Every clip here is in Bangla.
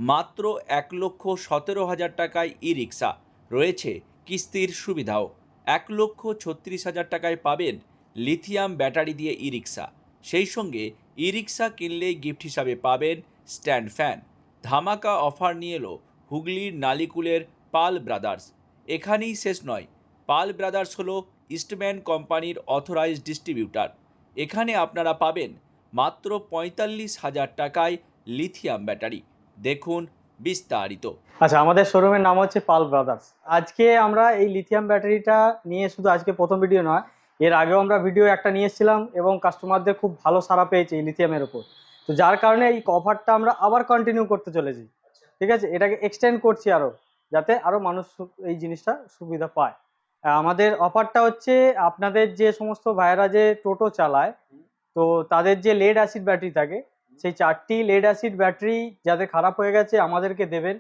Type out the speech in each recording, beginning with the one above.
মাত্র ১,১৭,০০০ টাকায় ই রিক্সা, রয়েছে কিস্তির সুবিধাও। ১,৩৬,০০০ টাকায় পাবেন লিথিয়াম ব্যাটারি দিয়ে ই রিক্সা। সেই সঙ্গে ই রিক্সা কিনলেই গিফট হিসাবে পাবেন স্ট্যান্ড ফ্যান। ধামাকা অফার নিয়ে এলো হুগলির নালিকুলের পাল ব্রাদার্স। এখানেই শেষ নয়, পাল ব্রাদার্স হলো ইস্টম্যান কোম্পানির অথরাইজড ডিস্ট্রিবিউটার। এখানে আপনারা পাবেন মাত্র ৪৫,০০০ টাকায় লিথিয়াম ব্যাটারি। দেখুন বিস্তারিত। আচ্ছা, আমাদের শোরুমের নাম হচ্ছে পাল ব্রাদার্স। আজকে আমরা এই লিথিয়াম ব্যাটারিটা নিয়ে শুধু আজকে প্রথম ভিডিও নয়, এর আগেও আমরা ভিডিও একটা নিয়ে এসেছিলাম এবং কাস্টমারদের খুব ভালো সাড়া পেয়েছে এই লিথিয়ামের ওপর। তো যার কারণে এই অফারটা আমরা আবার কন্টিনিউ করতে চলেছি। ঠিক আছে, এটাকে এক্সটেন্ড করছি আরও, যাতে আরও মানুষ এই জিনিসটা সুবিধা পায়। আমাদের অফারটা হচ্ছে আপনাদের যে সমস্ত ভাইয়েরা যে টোটো চালায়, তো তাদের যে লেড অ্যাসিড ব্যাটারি থাকে, সেই 4টি লেড অ্যাসিড ব্যাটারি যাদের খারাপ হয়ে গেছে আমাদেরকে দেবেন,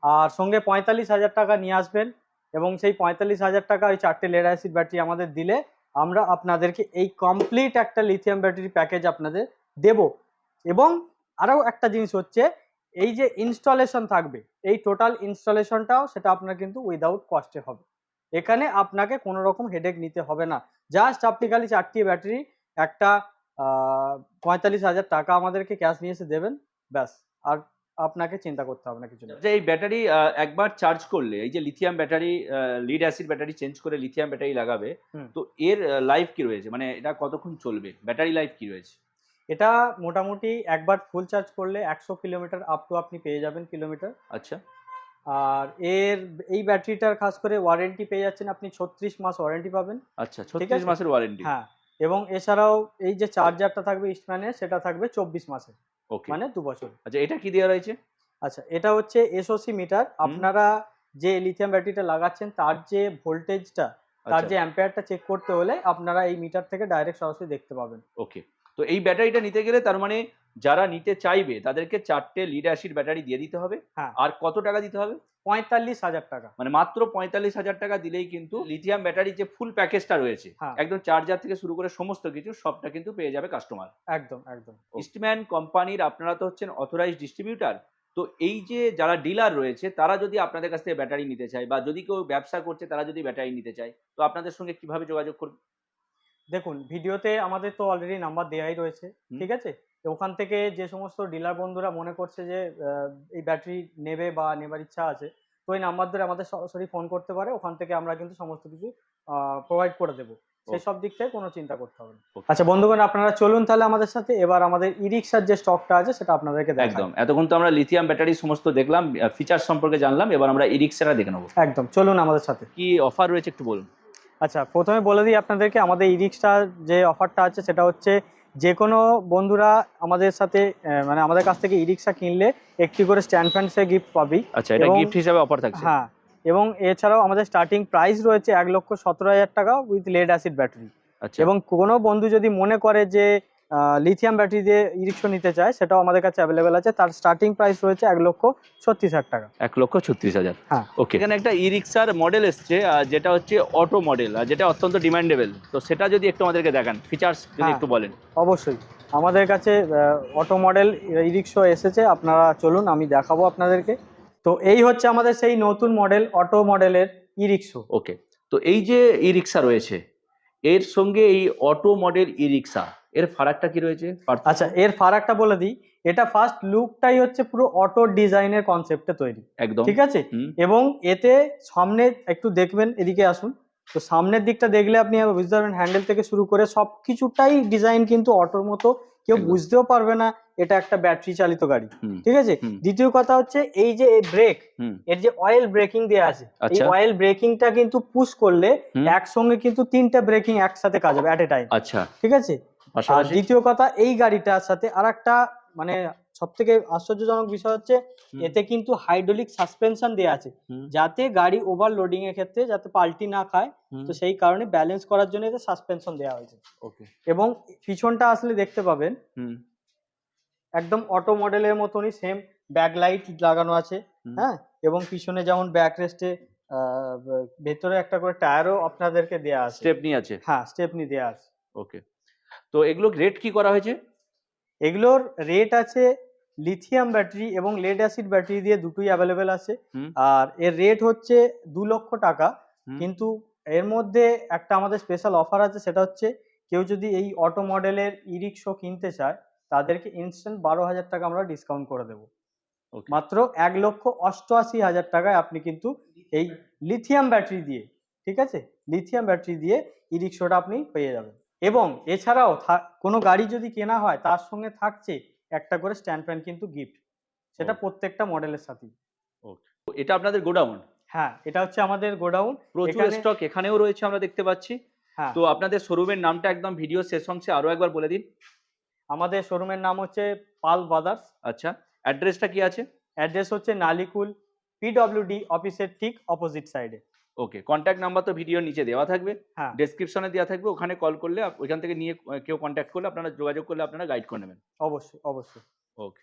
আর সঙ্গে ৪৫,০০০ টাকা নিয়ে আসবেন। এবং সেই ৪৫,০০০ টাকা ওই 4টে লেড অ্যাসিড ব্যাটারি আমাদের দিলে আমরা আপনাদেরকে এই কমপ্লিট একটা লিথিয়াম ব্যাটারি প্যাকেজ আপনাদের দেব। এবং আরও একটা জিনিস হচ্ছে, এই যে ইনস্টলেশন থাকবে, এই টোটাল ইনস্টলেশনটাও সেটা আপনার কিন্তু উইদাউট কস্টে হবে। এখানে আপনাকে কোনো রকম হেডেক নিতে হবে না। জাস্ট আপনি খালি 4টি ব্যাটারি একটা ৪৫,০০০ টাকা আমাদেরকে ক্যাশ নিয়ে এসে দেবেন, ব্যাস। আর আপনাকে চিন্তা করতে হবে না কিছু না। যে এই ব্যাটারি একবার চার্জ করলে, এই যে lithium battery, lead acid battery change করে লিথিয়াম ব্যাটারি লাগাবে, তো এর লাইফ কি রয়েছে, মানে এটা কতক্ষণ চলবে, ব্যাটারি লাইফ কি রয়েছে? এটা মোটামুটি একবার ফুল চার্জ করলে ১০০ কিলোমিটার আপ টু আপনি পেয়ে যাবেন কিলোমিটার। আচ্ছা। আর এই ব্যাটারিটার খাস করে ওয়ারেন্টি পেয়ে যাচ্ছেন আপনি, ৩৬ মাস ওয়ারেন্টি পাবেন। আচ্ছা, ঠিক ৩৬ আছে, মাসের ওয়ারেন্টি। হ্যাঁ। এবং এছাড়াও এই যে চার্জারটা থাকবে ইস্টম্যানের, সেটা থাকবে ২৪ মাসের, ওকে। মানে ২ বছর। আচ্ছা, এটা কি দেওয়া রয়েছে? আচ্ছা, এটা হচ্ছে এসওসি মিটার। আপনারা যে লিথিয়াম ব্যাটারিটা লাগাচ্ছেন তার যে ভোল্টেজটা, তার আচ্ছা। যে অ্যাম্পিয়ারটা চেক করতে হলে আপনারা এই মিটার থেকে ডাইরেক্ট সরাসরি দেখতে পাবেন। ওকে। তো এই ব্যাটারিটা নিতে গেলে তার মানে যারা নিতে চাইবে তাদেরকে 4টে লিড অ্যাসিড ব্যাটারি দিয়ে দিতে হবে। হ্যাঁ, আর কত টাকা দিতে হবে? ৪৫,০০০ টাকা। মানে মাত্র ৪৫,০০০ টাকা দিলেই কিন্তু লিথিয়াম ব্যাটারি যে ফুল প্যাকেজটা রয়েছে, হ্যাঁ, একদম চার্জার থেকে শুরু করে সমস্ত কিছু সবটা কিন্তু পেয়ে যাবে কাস্টমার। একদম, একদম। ইস্টম্যান কোম্পানির আপনারা তো হচ্ছেন অথরাইজড ডিস্ট্রিবিউটার। তো এই যে যারা ডিলার রয়েছে তারা যদি আপনাদের কাছ থেকে ব্যাটারি নিতে চায়, বা যদি কেউ ব্যবসা করছে তারা যদি ব্যাটারি নিতে চায়, তো আপনাদের সঙ্গে কিভাবে যোগাযোগ করবে? দেখুন, ভিডিওতে আমাদের তো অলরেডি নাম্বার দেওয়াই রয়েছে। হুম। ঠিক আছে? তো ওখান থেকে যে সমস্ত ডিলার বন্ধুরা মনে করছে যে এই ব্যাটারি নেবে বা নেবার ইচ্ছা আছে, তো ওই নাম্বার ধরে আমাদের সরাসরি ফোন করতে পারে। ওখান থেকে আমরা কিন্তু সমস্ত কিছু প্রোভাইড করে দেবো। সেই সব দিক থেকে কোনো চিন্তা করতে হবে না। ওকে। আচ্ছা বন্ধুগণ, আপনারা চলুন তাহলে আমাদের সাথে। এবার আমাদের ই-রিকশার যে স্টকটা আছে সেটা আপনাদেরকে দেখাই। একদম। এতক্ষণ তো আমরা লিথিয়াম ব্যাটারি সমস্ত দেখলাম, ফিচার সম্পর্কে জানলাম। এবার আমরা ই-রিক্সাটা দেখে নেবো। একদম, চলুন আমাদের সাথে। কি অফার রয়েছে একটু বলুন। আচ্ছা, প্রথমে বলে দিই আপনাদেরকে, আমাদের ই-রিকশার যে অফারটা আছে সেটা হচ্ছে, যে কোনো বন্ধুরা আমাদের সাথে মানে আমাদের কাছ থেকে ই-রিকশা কিনলে একটি করে স্ট্যান্ড ফ্যান সে গিফট পাবি। আচ্ছা, এটা এবং গিফট হিসাবে অফার থাকছে। হ্যাঁ, এবং এছাড়াও আমাদের স্টার্টিং প্রাইস রয়েছে ১,১৭,০০০ টাকা উইথ লেড অ্যাসিড ব্যাটারি। আচ্ছা। এবং কোনো বন্ধু যদি মনে করে যে লিথিয়াম ব্যাটারি দিয়ে ই-রিকশা নিতে চায়, সেটাও আমাদের কাছে অ্যাভেলেবেল আছে। তার স্টার্টিং প্রাইস রয়েছে ১,৩৬,০০০ টাকা। ১,৩৬,০০০। হ্যাঁ, ওকে। এখানে একটা ই-রিক্সার মডেল এসছে, যেটা হচ্ছে অটো মডেল, যেটা অত্যন্ত ডিমান্ডেবল। তো সেটা যদি একটু আমাদেরকে দেখান, ফিচার্স যদি হ্যাঁ, একটু বলেন। অবশ্যই। আমাদের কাছে অটো মডেল ই-রিকশা এসেছে, আপনারা চলুন আমি দেখাবো আপনাদেরকে। তো এই হচ্ছে আমাদের সেই নতুন মডেল, অটো মডেলের ই-রিকশা। ওকে। তো এই যে ই-রিক্সা রয়েছে, এর সঙ্গে এই অটো মডেল ই-রিক্সা, এর ফারাকটা কি রয়েছে? আচ্ছা, এর ফারাকটা বলে দিই। এটা ফার্স্ট লুকটাই হচ্ছে পুরো অটো ডিজাইনের কনসেপ্টে তৈরি। একদম। ঠিক আছে? হুম। এবং এতে সামনে একটু দেখবেন, এদিকে আসুন। তো সামনের দিকটা দেখলে আপনি বুঝতে পারবেন, হ্যান্ডেল থেকে শুরু করে সবকিছুটাই ডিজাইন কিন্তু অটোর মতো। কেউ একদম। বুঝতেও পারবে না এটা একটা ব্যাটারি চালিত গাড়ি। হুম। ঠিক আছে? হুম। দ্বিতীয় কথা হচ্ছে, এই যে ব্রেক, হুম। এর যে অয়েল ব্রেকিং দেওয়া আছে, এই আচ্ছা। অয়েল ব্রেকিংটা কিন্তু পুশ করলে হুম। একসঙ্গে কিন্তু 3টে ব্রেকিং একসাথে কাজ হবে এট এ টাইম। আচ্ছা। ঠিক আছে? আর পাশাপাশি? দ্বিতীয় কথা, এই গাড়িটার সাথে আরেকটা মানে সবথেকে আশ্চর্যজনক বিষয় হচ্ছে, হুম। এতে কিন্তু হাইড্রোলিক সাসপেনশন দেওয়া আছে, হুম। যাতে গাড়ি ওভারলোডিং এর ক্ষেত্রে যাতে পাল্টি না খায়। হুম। তো সেই কারণে ব্যালেন্স করার জন্য এতে সাসপেনশন দেওয়া হয়েছে। ওকে। এবং পিছনটা আসলে দেখতে পাবেন হুম। একদম অটো মডেলের মতনই সেম ব্যাক লাইট লাগানো আছে। হুম। হ্যাঁ, এবং পিছনে যেমন ব্যাক রেস্টে ভেতরে একটা করে টায়ারও আপনাদেরকে দেওয়া আছে। স্টেপনি আছে। হ্যাঁ, স্টেপনি দেওয়া আছে। ওকে। তো এগুলো রেট কি করা হয়েছে? এগুলোর রেট আছে লিথিয়াম ব্যাটারি এবং লেড অ্যাসিড ব্যাটারি দিয়ে দুটোই অ্যাভেলেবেল আছে। হুম। আর এর রেট হচ্ছে 2 লক্ষ টাকা। হুম। কিন্তু এর মধ্যে একটা আমাদের স্পেশাল অফার আছে, সেটা হচ্ছে কেউ যদি এই অটো মডেলের ই রিক্সা কিনতে চায় তাদেরকে ইনস্ট্যান্ট 12,000 টাকা আমরা ডিসকাউন্ট করে দেবো। ওকে। মাত্র 1,88,000 টাকায় আপনি কিন্তু এই লিথিয়াম ব্যাটারি দিয়ে, ঠিক আছে, লিথিয়াম ব্যাটারি দিয়ে ই রিক্সাটা আপনি পেয়ে যাবেন। এবং এছাড়াও কোনো গাড়ি যদি কেনা হয় তার সঙ্গে থাকছে একটা করে স্ট্যান্ড ফ্যান কিন্তু গিফট, সেটা Okay. প্রত্যেকটা মডেলের সাথেই। ওকে। এটা আপনাদের গোডাউন? হ্যাঁ, এটা হচ্ছে আমাদের গোডাউন। প্রচুর এখানে স্টক এখানেও রয়েছে আমরা দেখতে পাচ্ছি। হ্যাঁ, তো আপনাদের শোরুমের নামটা একদম ভিডিও শেষ অংশে আরো একবার বলে দিন। আমাদের শোরুমের নাম হচ্ছে পাল ব্রাদার্স। আচ্ছা, অ্যাড্রেসটা কি আছে? অ্যাড্রেস হচ্ছে নালিকুল পিডব্লিউডি অফিসের ঠিক অপোজিট সাইডে। ওকে, কন্ট্যাক্ট নাম্বার তো ভিডিওর নিচে দেওয়া থাকবে, হ্যাঁ, ডেসক্রিপশনে দেওয়া থাকবে, ওখানে কল করলে ওইখান থেকে নিয়ে কেউ কন্ট্যাক্ট করলে আপনারা যোগাযোগ করলে আপনারা গাইড করে নেবেন। অবশ্যই, অবশ্যই। ওকে।